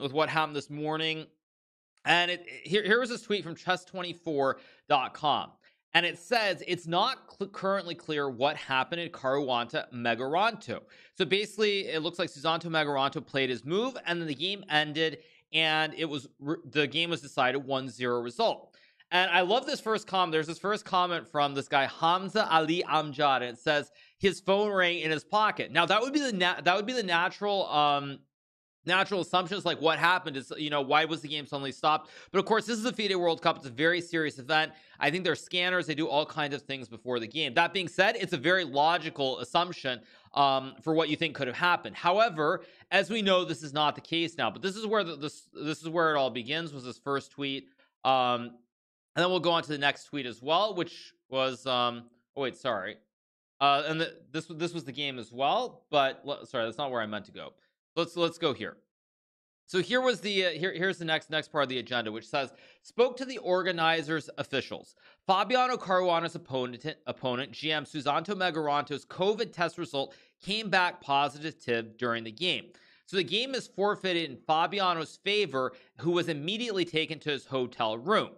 with what happened this morning. And here was this tweet from chess24.com. And it says it's not currently clear what happened in Caruana Megaronto. So basically, it looks like Susanto Megaronto played his move, and then the game ended, and the game was decided 1-0 result. And I love this first comment. There's this first comment from this guy Hamza Ali Amjad, and it says his phone rang in his pocket. Now that would be the natural assumptions, like what happened is, why was the game suddenly stopped? But of course, this is a FIDE World Cup. It's a very serious event. I think they're scanners. They do all kinds of things before the game. That being said, it's a very logical assumption for what you think could have happened. However, as we know, this is not the case now. But this is where this is where it all begins, was this first tweet. And then we'll go on to the next tweet as well, which was and this was the game as well. But sorry, that's not where I meant to go. Let's go here. So here was the here's the next part of the agenda, which says spoke to the organizers' officials. Fabiano Caruana's opponent GM Susanto Megaronto's COVID test result came back positive during the game. So the game is forfeited in Fabiano's favor, who was immediately taken to his hotel room.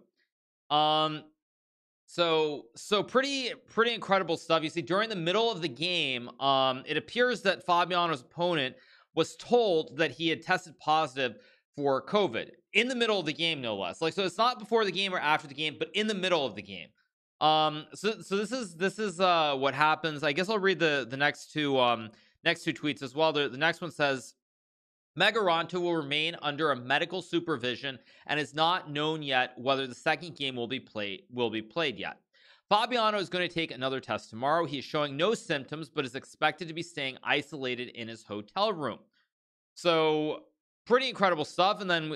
So pretty incredible stuff. You see, during the middle of the game, it appears that Fabiano's opponent was told that he had tested positive for COVID in the middle of the game, no less. So it's not before the game or after the game, but in the middle of the game. So this is what happens. I guess I'll read the next two tweets as well. The next one says, Megaronto will remain under a medical supervision, and it's not known yet whether the second game will be played yet. Fabiano is going to take another test tomorrow. He is showing no symptoms, but is expected to be staying isolated in his hotel room. So pretty incredible stuff. And then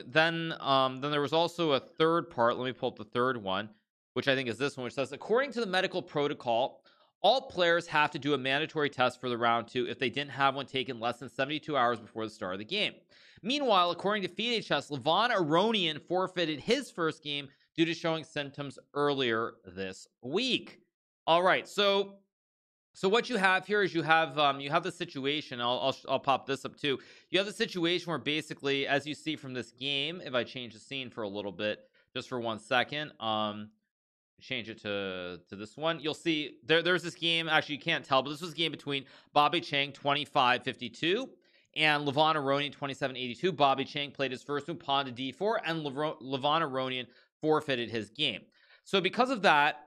there was also a third part. Let me pull up the third one, which I think is this one, which says, according to the medical protocol, all players have to do a mandatory test for the round 2 if they didn't have one taken less than 72 hours before the start of the game. Meanwhile, according to FIDE Chess, Levon Aronian forfeited his first game due to showing symptoms earlier this week. All right, so what you have here is you have the situation. I'll pop this up too. You have the situation where basically, as you see from this game, if I change the scene for a little bit, just for 1 second, change it to this one, you'll see there's this game. Actually, you can't tell, but this was a game between Bobby Chang 25-52 and Levon Aronian 27-82. Bobby Chang played his first move, pawn to d4, and Levon Aronian forfeited his game. So because of that,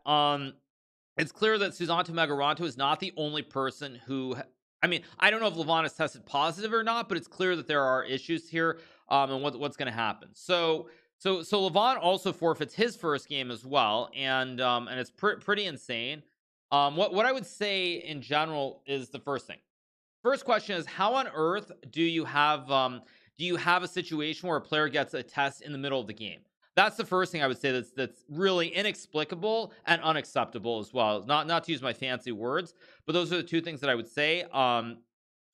it's clear that Susanto Megaronto is not the only person who, I don't know if Levon has tested positive or not, but it's clear that there are issues here, and what's going to happen. So Levon also forfeits his first game as well, and it's pretty insane. What I would say in general is the first thing. First question is, how on earth do you have a situation where a player gets a test in the middle of the game? That's the first thing I would say that's really inexplicable and unacceptable as well. Not to use my fancy words, but those are the two things that I would say.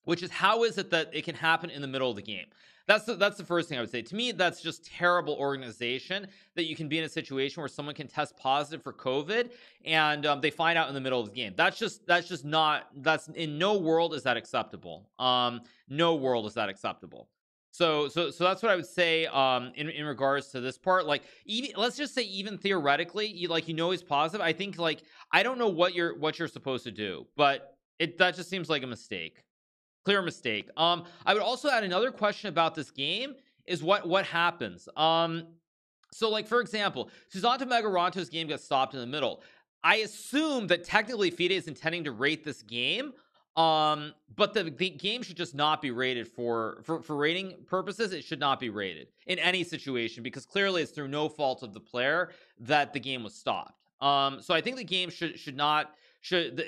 Which is, how is it that it can happen in the middle of the game? That's the first thing I would say. To me, that's just terrible organization, that you can be in a situation where someone can test positive for COVID and they find out in the middle of the game. That's in no world is that acceptable. No world is that acceptable. So that's what I would say in regards to this part. Like, even let's just say, even theoretically, he's positive. I think, I don't know what you're supposed to do, but that just seems like a mistake. Clear mistake. I would also add another question about this game is what happens. So for example, Susanto Megaronto's game gets stopped in the middle. I assume that technically FIDE is intending to rate this game. But the game should just not be rated for rating purposes. It should not be rated in any situation, because clearly it's through no fault of the player that the game was stopped. So I think the game should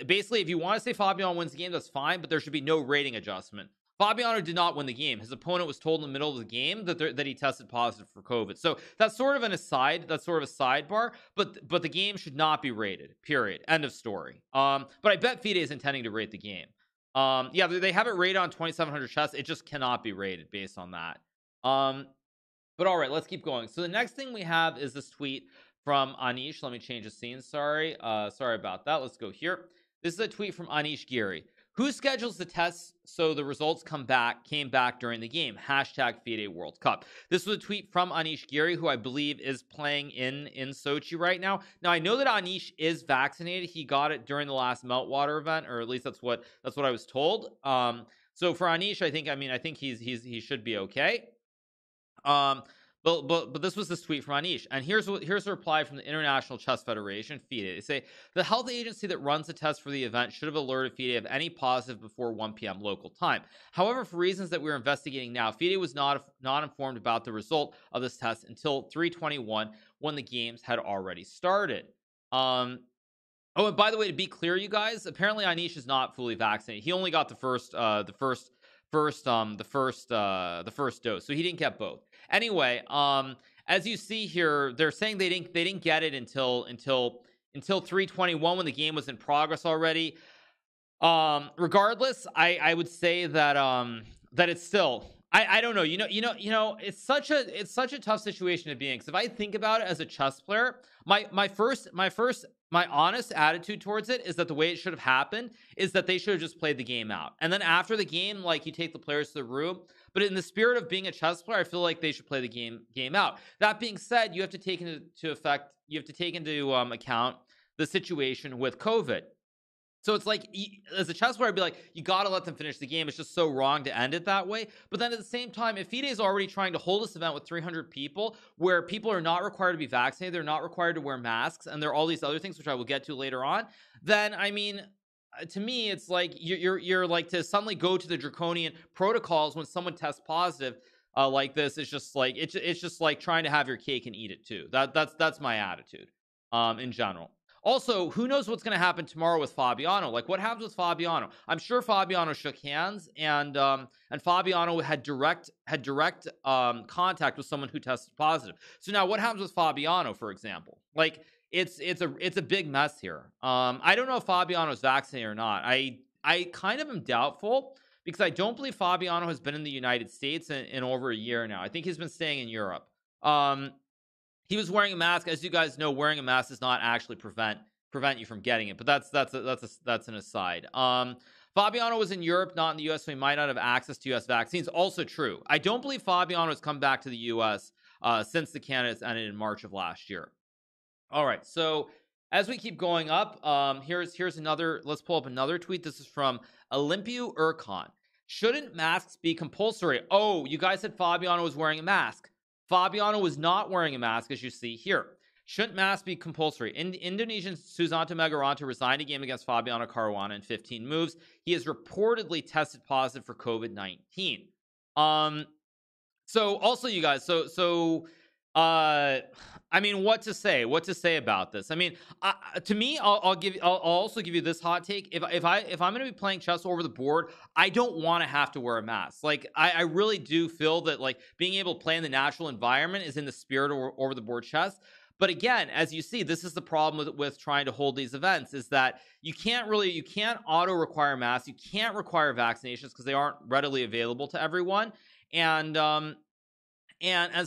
basically, if you want to say Fabiano wins the game, that's fine, but there should be no rating adjustment. Fabiano did not win the game. His opponent was told in the middle of the game that he tested positive for COVID. So that's sort of an aside. That's sort of a sidebar. But the game should not be rated. Period. End of story. But I bet FIDE is intending to rate the game. Yeah, they have it rated on 2700 chess. It just cannot be rated based on that. But all right, let's keep going. So the next thing we have is this tweet from Anish. Let me change the scene. Sorry about that. Let's go here. This is a tweet from Anish Giri, Who schedules the tests so the results came back during the game? Hashtag FIDE World Cup. This was a tweet from Anish Giri, who I believe is playing in Sochi right now. Now I know that Anish is vaccinated. He got it during the last Meltwater event, or at least that's what I was told. So for Anish, I think he should be okay. But this was this tweet from Anish, and here's a reply from the International Chess Federation, FIDE. They say the health agency that runs the test for the event should have alerted FIDE of any positive before 1 p.m. local time. However, for reasons that we're investigating now, FIDE was not informed about the result of this test until 3:21, when the games had already started. Oh, and by the way, to be clear, you guys, apparently Anish is not fully vaccinated. He only got the first dose, so he didn't get both. Anyway, as you see here, they're saying they didn't get it until 3:21, when the game was in progress already. Regardless, I would say that that it's still, I don't know, it's such a tough situation to be in, because if I think about it as a chess player, my honest attitude towards it is that the way it should have happened is that they should have just played the game out, and then after the game, like, you take the players to the room. But in the spirit of being a chess player, I feel like they should play the game out. That being said, you have to take into account the situation with COVID. So it's like, as a chess player, I'd be like, you got to let them finish the game. It's just so wrong to end it that way. But then at the same time, if FIDE is already trying to hold this event with 300 people, where people are not required to be vaccinated, they're not required to wear masks, and there are all these other things, which I will get to later on, then, I mean, to me, it's like you're like, to suddenly go to the draconian protocols when someone tests positive like this. It's just like, it's just like trying to have your cake and eat it too. That's my attitude in general. Also, who knows what's going to happen tomorrow with Fabiano? Like, what happens with Fabiano? I'm sure Fabiano shook hands, and Fabiano had direct contact with someone who tested positive. So now, what happens with Fabiano, for example? Like, it's a big mess here. I don't know if Fabiano is vaccinated or not. I kind of am doubtful, because I don't believe Fabiano has been in the United States in over a year now. I think he's been staying in Europe. He was wearing a mask. As you guys know, wearing a mask does not actually prevent you from getting it, but that's an aside. Fabiano was in Europe, not in the US, so he might not have access to US vaccines. Also true. I don't believe Fabiano has come back to the US since the candidates ended in March of last year. All right, so as we keep going up, here's another, let's pull up another tweet. This is from Olympiu Urkon. Shouldn't masks be compulsory? Oh, you guys said Fabiano was wearing a mask. Fabiano was not wearing a mask, as you see here. Shouldn't masks be compulsory? Indonesian Susanto Megaranto resigned a game against Fabiano Caruana in 15 moves. He has reportedly tested positive for COVID-19. So also, you guys, I mean, what to say about this? I mean, to me, I'll also give you this hot take. If I'm going to be playing chess over the board, I don't want to have to wear a mask. Like, I really do feel that, like, being able to play in the natural environment is in the spirit of over the board chess. But again, as you see, this is the problem with trying to hold these events, is that you can't auto require masks. You can't require vaccinations because they aren't readily available to everyone. And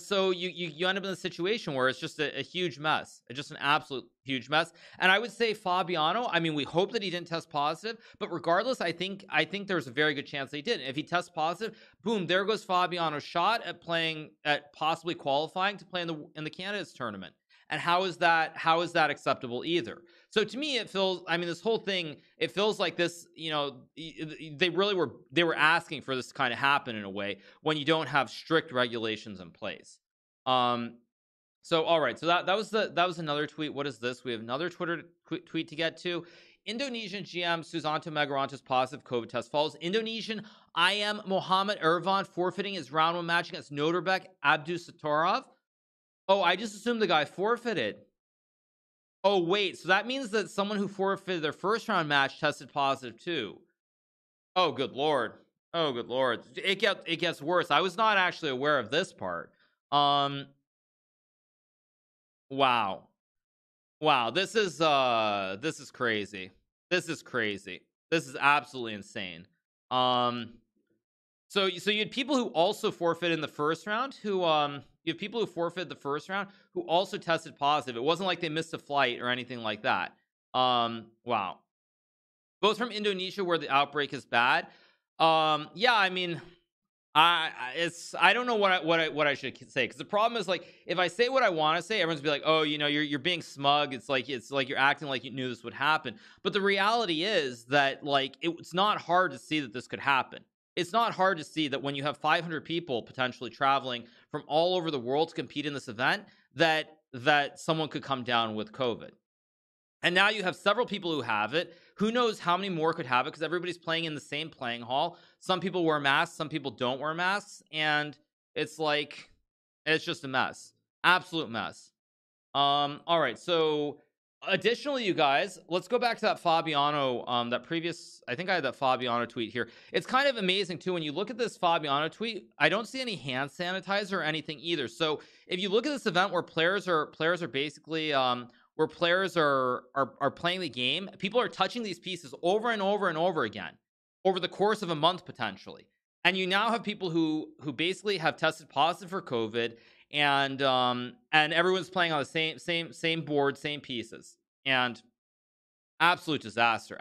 so you end up in a situation where it's just a huge mess. It's just an absolute huge mess. And I would say Fabiano, I mean, we hope that he didn't test positive, but regardless, I think there's a very good chance that he didn't. If he tests positive, boom, there goes Fabiano's shot at possibly qualifying to play in the candidates tournament. And how is that acceptable either? So to me, it feels, I mean, this whole thing, it feels like this, they were asking for this to kind of happen in a way when you don't have strict regulations in place. So all right, so that was another tweet. What is this? We have another Twitter tweet to get to. Indonesian GM Susanto Megaranto's positive COVID test follows Indonesian IM Mohamed Irvan forfeiting his round 1 match against Norbek Abdusattorov. Oh, I just assumed the guy forfeited. Oh, wait. So that means that someone who forfeited their first round match tested positive too. Oh, good Lord. Oh, good Lord. It gets worse. I was not actually aware of this part. Wow. Wow. This is crazy. This is crazy. This is absolutely insane. So you had people who also forfeited in the first round you have people who forfeited the first round who also tested positive. It wasn't like they missed a flight or anything like that. Wow. both from Indonesia where the outbreak is bad. Yeah, I mean, I don't know what I should say, because the problem is, like, if I say what I want to say, everyone's be like, oh, you know, you're being smug. It's like you're acting like you knew this would happen. But the reality is that, like, it's not hard to see that this could happen. It's not hard to see that when you have 500 people potentially traveling from all over the world to compete in this event, that someone could come down with COVID. And now you have several people who have it. Who knows how many more could have it, because everybody's playing in the same playing hall. Some people wear masks, some people don't wear masks, and it's like, it's just a mess. Absolute mess. All right, so additionally, you guys, let's go back to that Fabiano, that previous, I think I had that Fabiano tweet here. It's kind of amazing too, when you look at this Fabiano tweet, I don't see any hand sanitizer or anything either. So if you look at this event where players are basically where players are playing the game, people are touching these pieces over and over and over again over the course of a month potentially. And you now have people who basically have tested positive for COVID, and everyone's playing on the same board, same pieces, and absolute disaster.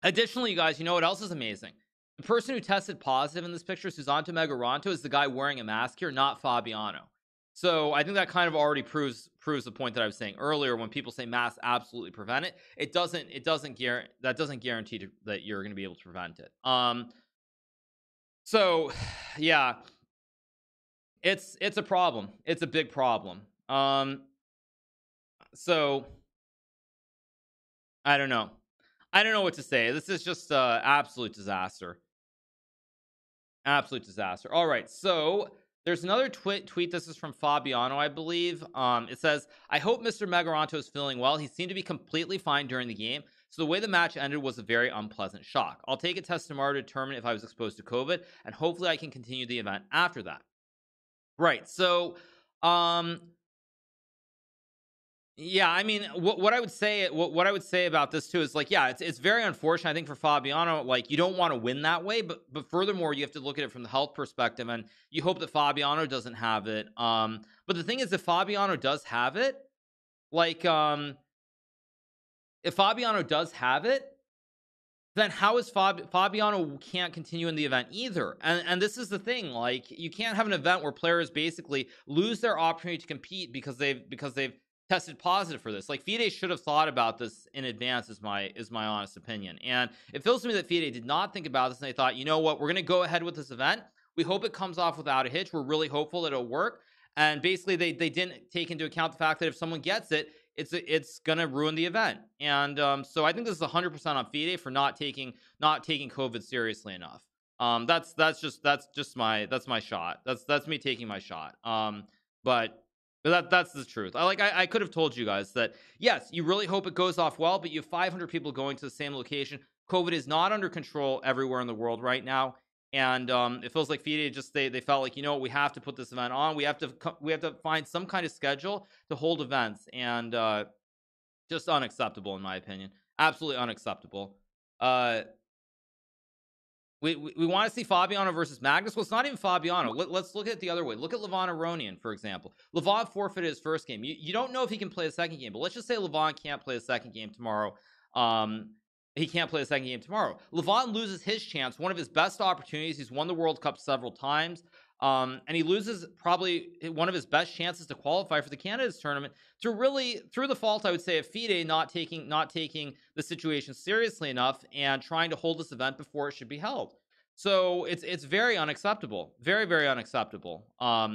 Additionally, you guys, you know what else is amazing? The person who tested positive in this picture, Susanto Megaranto, is the guy wearing a mask here, not Fabiano. So I think that kind of already proves the point that I was saying earlier. When people say masks absolutely prevent it, that doesn't guarantee that you're going to be able to prevent it. So yeah, it's a problem. It's a big problem. So I don't know what to say. This is just absolute disaster. All right, so there's another tweet. This is from Fabiano, I believe. It says, I hope Mr. Megaranto is feeling well. He seemed to be completely fine during the game, so the way the match ended was a very unpleasant shock. I'll take a test tomorrow to determine if I was exposed to COVID, and hopefully I can continue the event after that. Right, so yeah, I mean, what I would say about this too is, like, yeah, it's very unfortunate, I think, for Fabiano. Like, you don't want to win that way, but furthermore, you have to look at it from the health perspective, and you hope that Fabiano doesn't have it. But the thing is, if Fabiano does have it, like, if Fabiano does have it, then how is Fabiano can't continue in the event either? And this is the thing, like, you can't have an event where players basically lose their opportunity to compete because they've tested positive for this. Like, FIDE should have thought about this in advance, is my honest opinion. And it feels to me that FIDE did not think about this, and they thought, you know what, we're going to go ahead with this event. We hope it comes off without a hitch. We're really hopeful that it'll work. And basically they didn't take into account the fact that if someone gets it, it's gonna ruin the event. And so I think this is 100% on FIDE for not taking COVID seriously enough. That's my shot. That's me taking my shot. But that's the truth. I could have told you guys that, yes, you really hope it goes off well, but you have 500 people going to the same location. COVID is not under control everywhere in the world right now. And it feels like FIDE just they felt like, you know what, we have to put this event on. We have to find some kind of schedule to hold events, and just unacceptable in my opinion. Absolutely unacceptable. We want to see Fabiano versus Magnus. Well, it's not even Fabiano. Let's look at it the other way. Look at Levon Aronian, for example. Levon forfeited his first game. You don't know if he can play a second game, but let's just say Levon can't play a second game tomorrow. He can't play a second game tomorrow. Levon loses his chance, one of his best opportunities. He's won the World Cup several times. And he loses probably one of his best chances to qualify for the Canada's tournament through the fault, I would say, of FIDE not taking the situation seriously enough and trying to hold this event before it should be held. So it's very unacceptable, very, very unacceptable,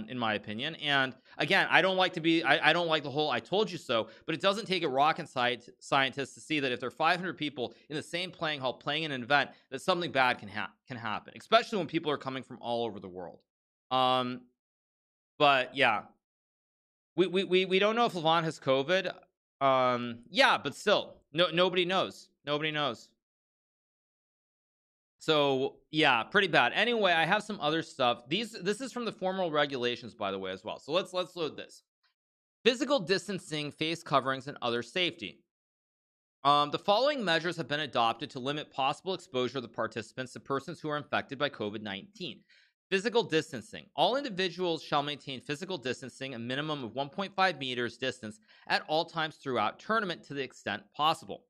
in my opinion. And again, I don't like the whole "I told you so," but it doesn't take a rocket scientist to see that if there are 500 people in the same playing hall playing in an event, that something bad can happen, especially when people are coming from all over the world. But yeah, we don't know if Levon has COVID. Yeah, but still, nobody knows. So yeah, pretty bad. Anyway, I have some other stuff. This is from the formal regulations, by the way, as well. So let's load this. Physical distancing, face coverings, and other safety. The following measures have been adopted to limit possible exposure of the participants to persons who are infected by COVID-19. Physical distancing. All individuals shall maintain physical distancing, a minimum of 1.5 meters distance at all times throughout tournament to the extent possible.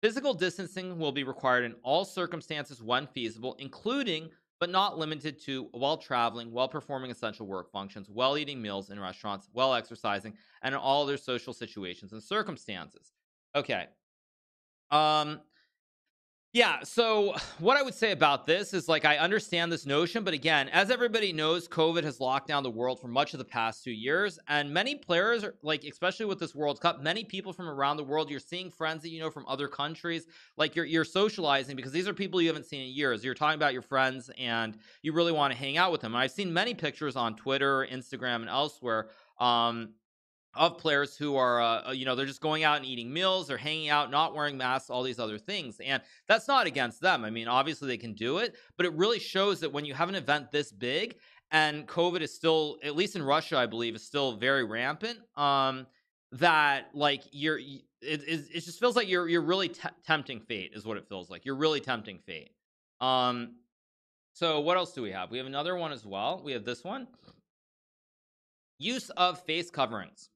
Physical distancing will be required in all circumstances when feasible, including but not limited to while traveling, while performing essential work functions, while eating meals in restaurants, while exercising, and in all other social situations and circumstances. Okay. Um, yeah, so what I would say about this is, like, I understand this notion, but again, as everybody knows, COVID has locked down the world for much of the past 2 years, and many players are, like, especially with this World Cup, many people from around the world, you're seeing friends that you know from other countries, like you're socializing because these are people you haven't seen in years. You're talking about your friends and you really want to hang out with them. And I've seen many pictures on Twitter, Instagram, and elsewhere. Of players who are they're just going out and eating meals, they're hanging out, not wearing masks, all these other things, and that's not against them. I mean, obviously they can do it, but it really shows that when you have an event this big and COVID is still, at least in Russia, I believe, is still very rampant, that, like, it just feels like you're really tempting fate, is what it feels like. You're really tempting fate. So what else do we have? We have another one as well. We have this one: use of face coverings.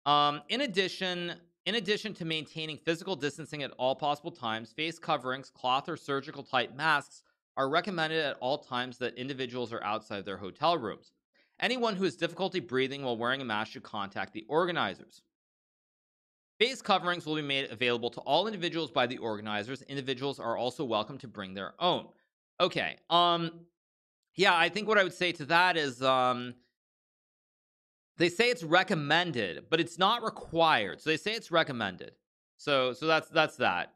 In addition to maintaining physical distancing at all possible times, face coverings, cloth or surgical type masks are recommended at all times that individuals are outside their hotel rooms. Anyone who has difficulty breathing while wearing a mask should contact the organizers. Face coverings will be made available to all individuals by the organizers. Individuals are also welcome to bring their own. Okay. Yeah, I think what I would say to that is, they say it's recommended, but it's not required. So they say it's recommended. So that's that.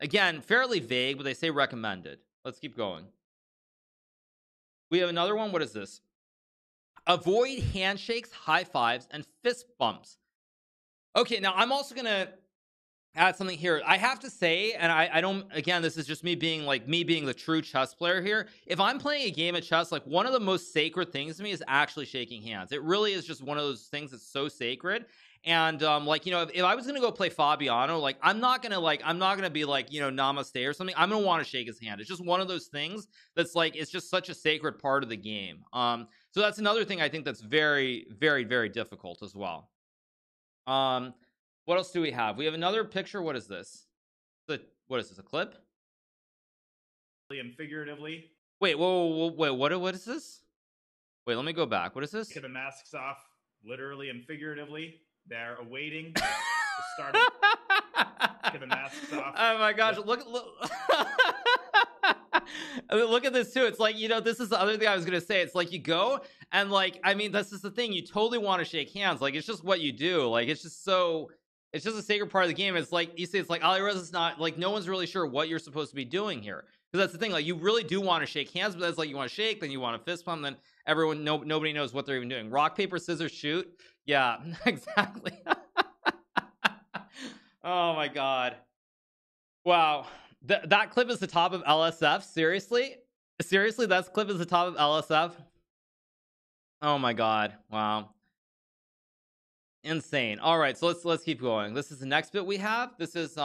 Again, fairly vague, but they say recommended. Let's keep going. We have another one. What is this? Avoid handshakes, high fives, and fist bumps. Okay, now I'm also gonna add something here. I have to say, and I don't, again, this is just me being the true chess player here. If I'm playing a game of chess, like, one of the most sacred things to me is actually shaking hands. It really is just one of those things that's so sacred. And if I was gonna go play Fabiano, like, I'm not gonna be like, namaste or something. I'm gonna want to shake his hand. It's just one of those things that's, like, it's just such a sacred part of the game. So that's another thing I think that's very, very, very difficult as well. What else do we have? We have another picture. What is this? What is this? A clip? And figuratively. Wait, whoa, wait, what is this? Wait, let me go back. What is this? Get the masks off, literally and figuratively. They're awaiting the start of get the masks off. Oh my gosh, look. Look at this too. It's like, this is the other thing I was gonna say. It's like, you go and, like, I mean, this is the thing. You totally want to shake hands. Like, it's just what you do. Like, it's just a sacred part of the game. It's like, you say, it's like, it's not, like, no one's really sure what you're supposed to be doing here. Because that's the thing. Like, you really do want to shake hands, but that's like, you want to shake, then you want to fist bump, then nobody knows what they're even doing. Rock, paper, scissors, shoot. Yeah, exactly. Oh my God. Wow. That clip is the top of LSF. Seriously, that clip is the top of LSF. Oh my God. Wow. Insane. All right, so let's keep going. This is the next bit we have. This is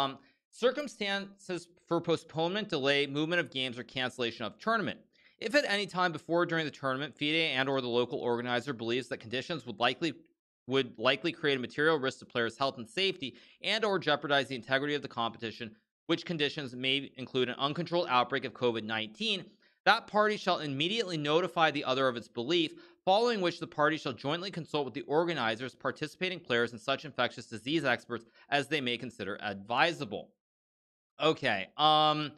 circumstances for postponement, delay, movement of games, or cancellation of tournament. If at any time before or during the tournament, FIDE and or the local organizer believes that conditions would likely create a material risk to players' health and safety and or jeopardize the integrity of the competition, which conditions may include an uncontrolled outbreak of COVID-19, that party shall immediately notify the other of its belief, following which the party shall jointly consult with the organizers, participating players, and such infectious disease experts as they may consider advisable. Okay. I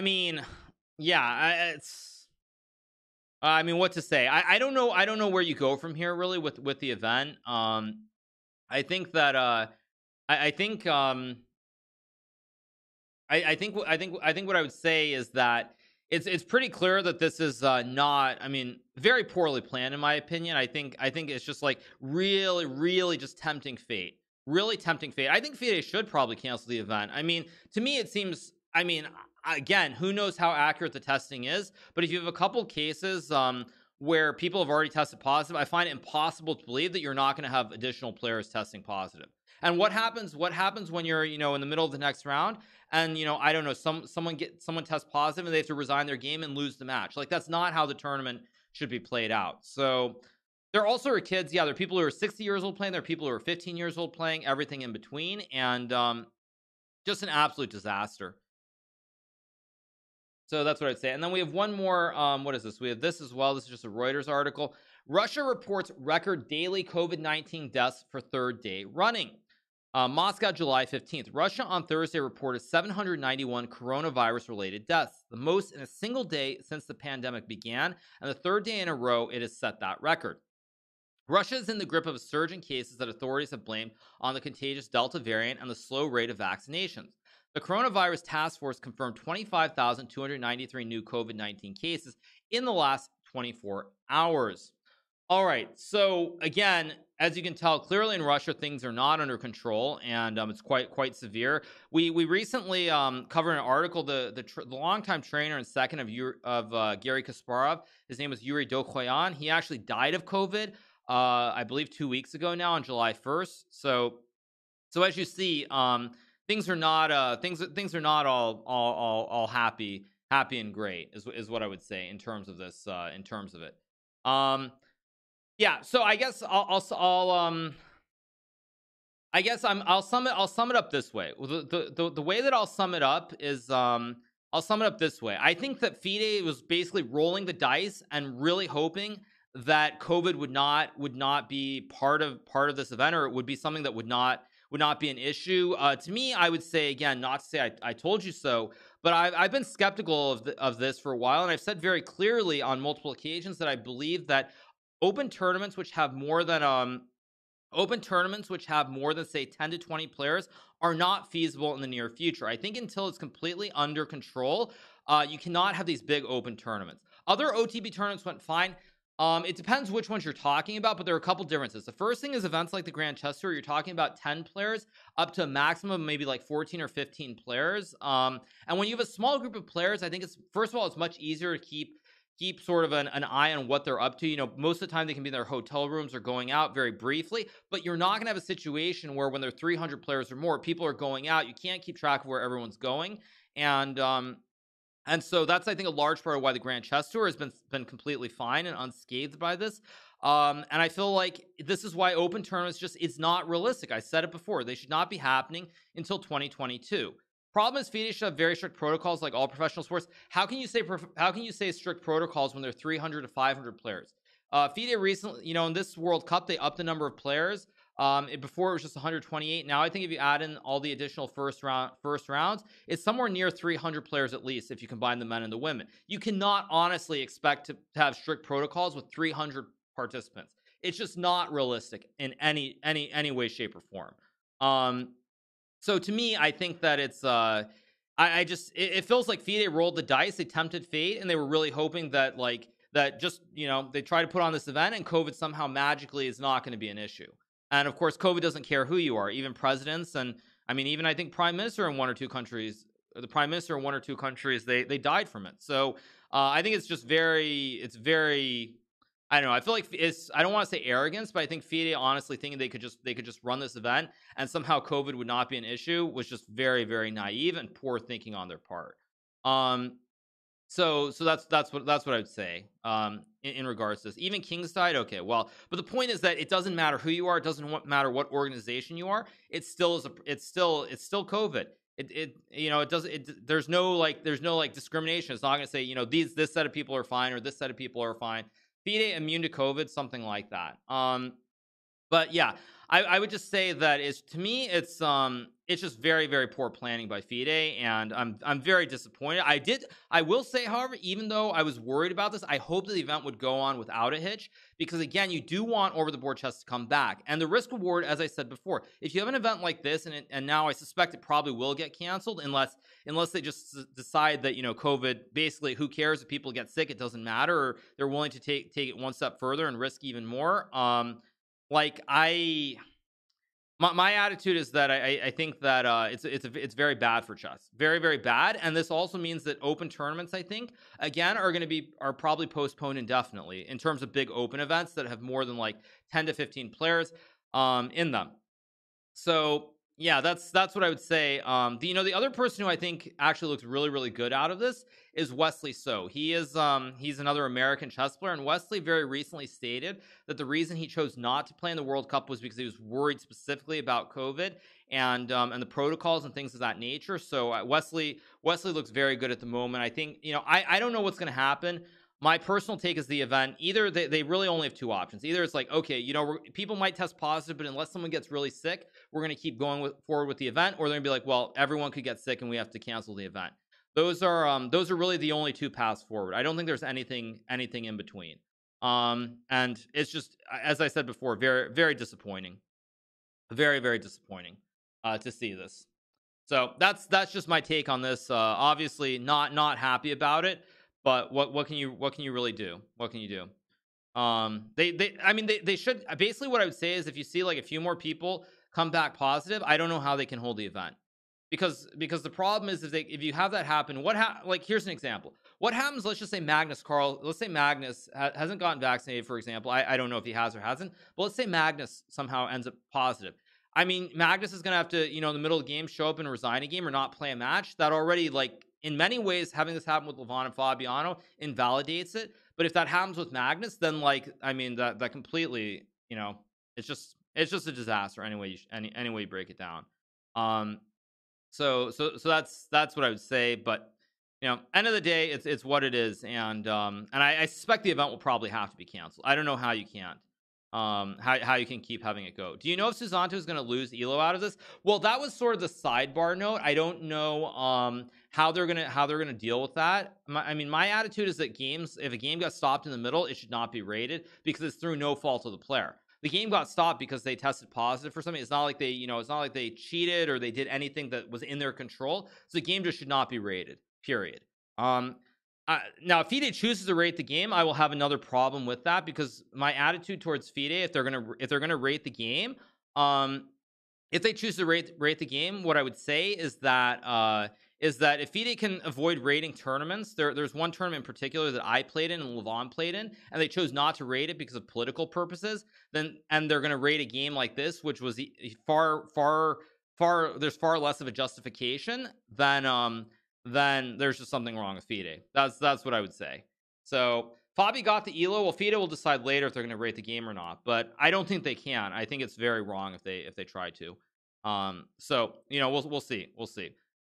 mean, yeah, I mean, what to say? I don't know. I don't know where you go from here, really, with the event. I think that I think what I would say is that it's pretty clear that this is not, I mean, very poorly planned, in my opinion. I think it's just, like, really just tempting fate. Really tempting fate. I think FIDE should probably cancel the event. I mean, to me, it seems, I mean, again, who knows how accurate the testing is, but if you have a couple cases where people have already tested positive, I find it impossible to believe that you're not going to have additional players testing positive. And what happens when you're, in the middle of the next round and, I don't know, someone tests positive and they have to resign their game and lose the match? Like, that's not how the tournament should be played out. So there also are kids. Yeah, there are people who are 60 years old playing. There are people who are 15 years old playing, everything in between. And Just an absolute disaster. So that's what I'd say. And then we have one more. What is this? We have this as well. This is just a Reuters article. Russia reports record daily COVID-19 deaths for third day running. Moscow, July 15th. Russia on Thursday reported 791 coronavirus-related deaths, the most in a single day since the pandemic began, and the third day in a row it has set that record. Russia is in the grip of a surge in cases that authorities have blamed on the contagious Delta variant and the slow rate of vaccinations. The Coronavirus Task Force confirmed 25,293 new COVID-19 cases in the last 24 hours. All right, so again, as you can tell, clearly in Russia things are not under control, and it's quite severe. We recently covered an article. The longtime trainer and second of Garry Kasparov, his name was Yuri Dokhoyan. He actually died of COVID, I believe 2 weeks ago now, on July 1st. So as you see, things are not things are not all happy and great is what I would say in terms of this in terms of it. Yeah, so I guess I'll sum it up this way. The way that I'll sum it up is I'll sum it up this way. I think that FIDE was basically rolling the dice and really hoping that COVID would not be part of this event, or it would be something that would not be an issue. To me, I would say, again, not to say I told you so, but I've been skeptical of this for a while, and I've said very clearly on multiple occasions that I believe that open tournaments which have more than say 10 to 20 players are not feasible in the near future. I think until it's completely under control, you cannot have these big open tournaments. Other OTB tournaments went fine. It depends which ones you're talking about, but there are a couple differences. The first thing is events like the Grand Chess Tour. You're talking about 10 players up to a maximum of maybe like 14 or 15 players. And when you have a small group of players, I think first of all, it's much easier to keep sort of an eye on what they're up to. You know, most of the time they can be in their hotel rooms or going out very briefly, but you're not going to have a situation where when there are 300 players or more, people are going out. You can't keep track of where everyone's going. And so that's, I think, a large part of why the Grand Chess Tour has been completely fine and unscathed by this. And I feel like this is why open tournaments it's not realistic. I said it before. They should not be happening until 2022. Problem is, FIDE should have very strict protocols like all professional sports. How can you say strict protocols when there are 300 to 500 players? FIDE recently, in this World Cup, they upped the number of players. Before it was just 128. Now I think if you add in all the additional first rounds, it's somewhere near 300 players at least if you combine the men and the women. You cannot honestly expect to have strict protocols with 300 participants. It's just not realistic in any way, shape, or form. So to me, I think that it's it feels like FIDE rolled the dice. They tempted fate, and they were really hoping that they try to put on this event, and COVID somehow magically is not going to be an issue. And of course, COVID doesn't care who you are, even presidents, and I mean, even I think the prime minister in one or two countries, they died from it. So I think it's very. I don't know. I feel like I don't want to say arrogance, but I think FIDE honestly thinking they could just run this event and somehow COVID would not be an issue was just very, very naive and poor thinking on their part. So that's what I'd say in regards to this. Even Kings died. Okay, well, but the point is that it doesn't matter who you are. It doesn't matter what organization you are. It's still COVID. There's no discrimination. It's not going to say this set of people are fine or this set of people are fine. FIDE immune to COVID, something like that. But yeah, I would just say that to me it's just very, very poor planning by FIDE, and I'm very disappointed. I will say, however, even though I was worried about this, I hope that the event would go on without a hitch, because again, you do want over the board chess to come back, and the risk reward, as I said before, if you have an event like this, and now I suspect it probably will get canceled unless they just decide that COVID, basically who cares if people get sick, it doesn't matter, or they're willing to take it one step further and risk even more. My attitude is that I think that it's very bad for chess, very, very bad, and this also means that open tournaments, I think, again, are probably postponed indefinitely in terms of big open events that have more than 10 to 15 players in them. So Yeah, that's what I would say. The other person who I think actually looks really really good out of this is Wesley So. He's another American chess player, and Wesley very recently stated that the reason he chose not to play in the World Cup was because he was worried specifically about COVID and the protocols and things of that nature. So Wesley looks very good at the moment. I think I don't know what's going to happen. My personal take is the event, either they really only have two options. Either it's like, okay, people might test positive, but unless someone gets really sick, we're going to keep going forward with the event, or they're going to be like, well, everyone could get sick and we have to cancel the event. Those are really the only two paths forward. I don't think there's anything in between. And it's just, as I said before, very very disappointing, very very disappointing to see this. So that's just my take on this. Obviously not happy about it, but what can you really do? What can you do? They should, basically what I would say is, if you see like a few more people come back positive, I don't know how they can hold the event, because the problem is, if you have that happen, like, here's an example. What happens, let's just say let's say Magnus hasn't gotten vaccinated, for example. I don't know if he has or hasn't, but let's say Magnus somehow ends up positive. I mean, Magnus is going to have to, in the middle of the game, show up and resign a game or not play a match. That already, like, in many ways, having this happen with Levon and Fabiano invalidates it. But if that happens with Magnus, then, like, I mean, that completely, it's just a disaster any way you break it down. So that's what I would say. But end of the day, it's what it is, and I suspect the event will probably have to be canceled. I don't know how you can't. How you can keep having it go. Do you know if Susanto is going to lose Elo out of this? Well, that was sort of the sidebar note. I don't know how they're gonna deal with that. My attitude is that if a game got stopped in the middle, it should not be rated, because it's through no fault of the player. The game got stopped because they tested positive for something. It's not like they cheated or they did anything that was in their control. So the game just should not be rated. Period. Now, if FIDE chooses to rate the game, I will have another problem with that, because my attitude towards FIDE, if they're gonna rate the game, if they choose to rate the game, what I would say is that if FIDE can avoid rating tournaments, there's one tournament in particular that I played in and Levon played in, and they chose not to rate it because of political purposes. And they're gonna rate a game like this, which was there's far less of a justification then there's just something wrong with FIDE. That's what I would say. So Fabi got the Elo. Well, FIDE will decide later if they're going to rate the game or not, but I don't think they can. I think it's very wrong if they try to. So we'll see.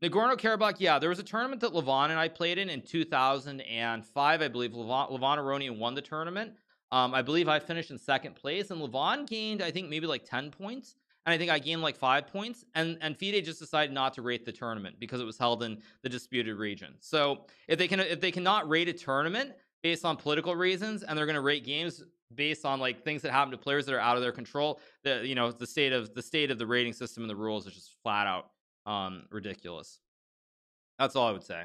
Nagorno-Karabakh, yeah, there was a tournament that Levon and I played in 2005, I believe. Levon Aronian won the tournament. I believe I finished in second place, and Levon gained, I think, maybe like 10 points. And I think I gained like 5 points, and FIDE just decided not to rate the tournament because it was held in the disputed region. So if they cannot rate a tournament based on political reasons, and they're going to rate games based on like things that happen to players that are out of their control, the state of the rating system and the rules is just flat out ridiculous. That's all I would say.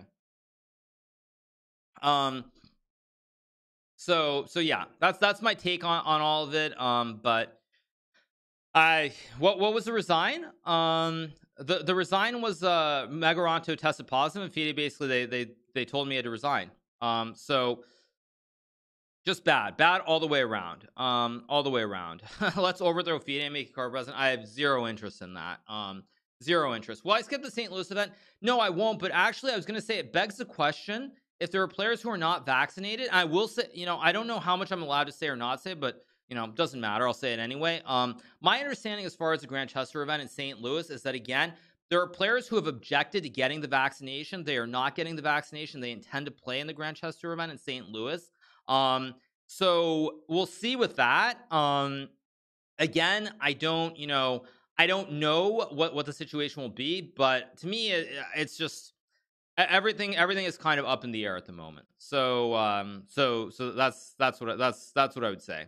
So yeah, that's my take on all of it. But what was the resign? The resign was Megaronto tested positive, and FIDE basically they told me I had to resign. So just bad all the way around. Let's overthrow FIDE and make Hikaru president. I have zero interest in that. Zero interest. Will I skip the St. Louis event? No, I won't. But actually, I was going to say, it begs the question, if there are players who are not vaccinated. I will say, I don't know how much I'm allowed to say or not say, but doesn't matter. I'll say it anyway. My understanding as far as the Grandchester event in St. Louis is that, again, there are players who have objected to getting the vaccination. They are not getting the vaccination. They intend to play in the Grandchester event in St. Louis. So we'll see with that. Again, I don't know what the situation will be, but to me, it's just everything is kind of up in the air at the moment. So that's what I would say.